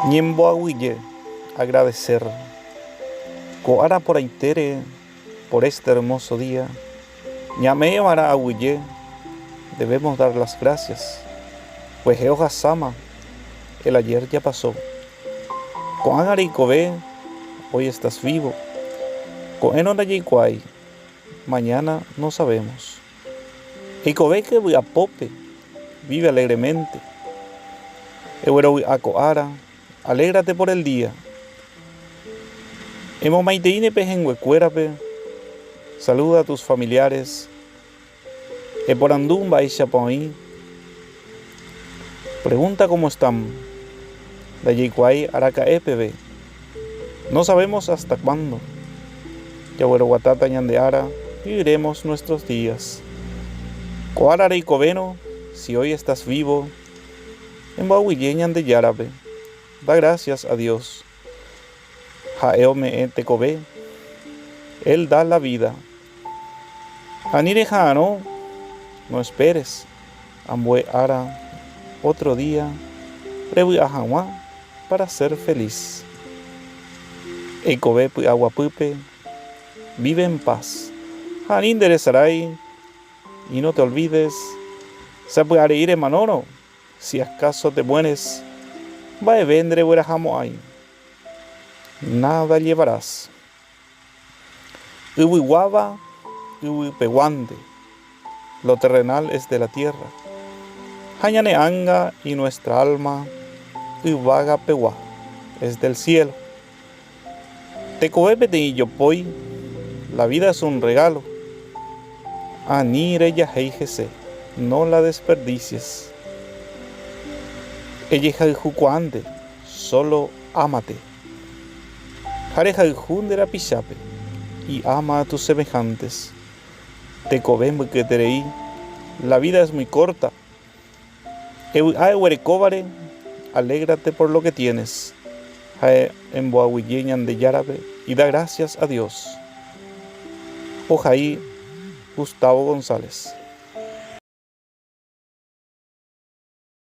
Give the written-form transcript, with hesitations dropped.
Ñembo aguille, agradecer. Coara por aitere, por este hermoso día. Ñame mara aguille, debemos dar las gracias. Pues Jehová Sama, el ayer ya pasó. Con Agari Kobe, hoy estás vivo. Con Enona Yikwai, mañana no sabemos. Y Kobe que voy a Pope, vive alegremente. Ewero a Coara, alégrate por el día. Emo maiteine pejenguecuérape, saluda a tus familiares. E por andumba y chapoí, pregunta cómo están. La Yikwai araca epebe, no sabemos hasta cuándo. Yabuero guatata ñandeara, viviremos nuestros días. Coara rey coveno, si hoy estás vivo, en Bahuilleñan de Yarabe, da gracias a Dios. Jaeo me te cobe, Él da la vida. Anire jaano, no esperes, ambue ara, otro día, revi ajawa para ser feliz. E cobe aguapupe, vive en paz. Han interesarai, y no te olvides, se puede ir en manoro, si acaso te mueres, va a vendre buena ahí. Nada llevarás. Ubihuaba, ubipeguande, lo terrenal es de la tierra. Hañaneanga y nuestra alma, ubaga pewa, es del cielo. Tecoebete y yopoy, la vida es un regalo. Anire yaheijese, no la desperdicies. Ellejaijucuande, solo ámate. Jarejaijundera pichape, y ama a tus semejantes. Tecobembe que tereí, la vida es muy corta. Aehuerecóbare, alégrate por lo que tienes. Jae en Boahuilleñan de Yarabe, y da gracias a Dios. Ojaí Gustavo González.